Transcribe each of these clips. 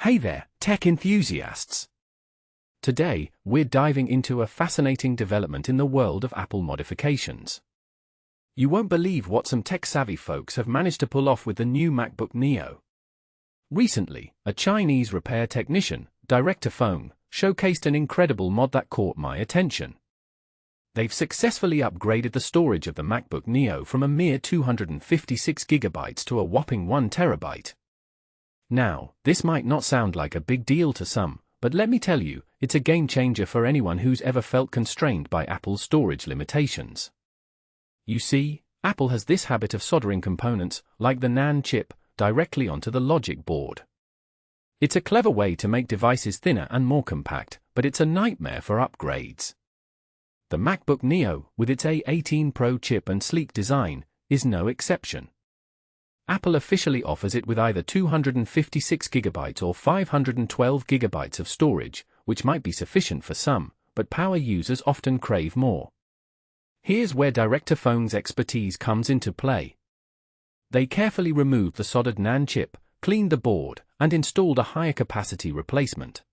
Hey there, tech enthusiasts! Today, we're diving into a fascinating development in the world of Apple modifications. You won't believe what some tech-savvy folks have managed to pull off with the new MacBook Neo. Recently, a Chinese repair technician, DirectorFeng, showcased an incredible mod that caught my attention. They've successfully upgraded the storage of the MacBook Neo from a mere 256GB to a whopping 1TB. Now, this might not sound like a big deal to some, but let me tell you, it's a game-changer for anyone who's ever felt constrained by Apple's storage limitations. You see, Apple has this habit of soldering components, like the NAND chip, directly onto the logic board. It's a clever way to make devices thinner and more compact, but it's a nightmare for upgrades. The MacBook Neo, with its A18 Pro chip and sleek design, is no exception. Apple officially offers it with either 256GB or 512GB of storage, which might be sufficient for some, but power users often crave more. Here's where DirectorFeng's expertise comes into play. They carefully removed the soldered NAND chip, cleaned the board, and installed a higher capacity replacement.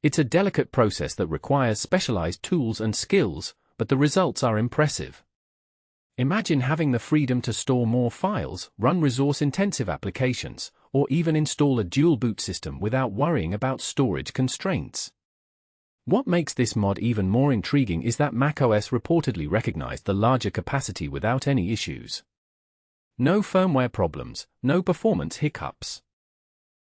It's a delicate process that requires specialized tools and skills, but the results are impressive. Imagine having the freedom to store more files, run resource-intensive applications, or even install a dual boot system without worrying about storage constraints. What makes this mod even more intriguing is that macOS reportedly recognized the larger capacity without any issues. No firmware problems, no performance hiccups.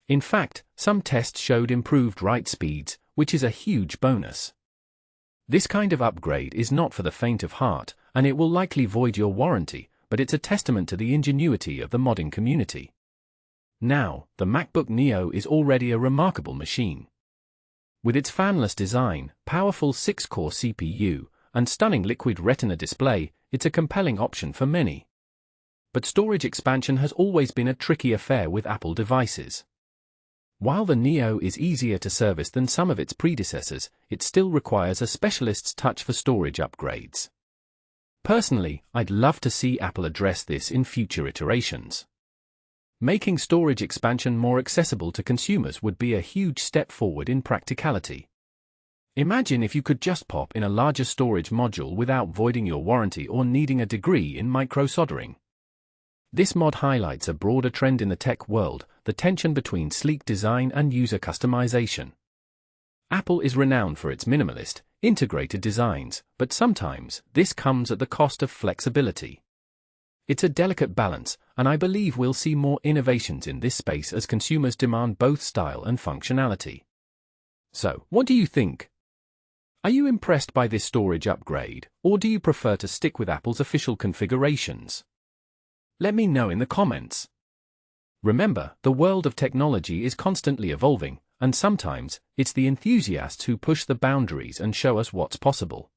In fact, some tests showed improved write speeds, which is a huge bonus. This kind of upgrade is not for the faint of heart, and it will likely void your warranty, but it's a testament to the ingenuity of the modding community. Now, the MacBook Neo is already a remarkable machine. With its fanless design, powerful 6-core CPU, and stunning Liquid Retina display, it's a compelling option for many. But storage expansion has always been a tricky affair with Apple devices. While the Neo is easier to service than some of its predecessors, it still requires a specialist's touch for storage upgrades. Personally, I'd love to see Apple address this in future iterations. Making storage expansion more accessible to consumers would be a huge step forward in practicality. Imagine if you could just pop in a larger storage module without voiding your warranty or needing a degree in micro-soldering. This mod highlights a broader trend in the tech world, the tension between sleek design and user customization. Apple is renowned for its minimalist, integrated designs, but sometimes this comes at the cost of flexibility. It's a delicate balance, and I believe we'll see more innovations in this space as consumers demand both style and functionality. So, what do you think? Are you impressed by this storage upgrade, or do you prefer to stick with Apple's official configurations? Let me know in the comments. Remember, the world of technology is constantly evolving, and sometimes, it's the enthusiasts who push the boundaries and show us what's possible.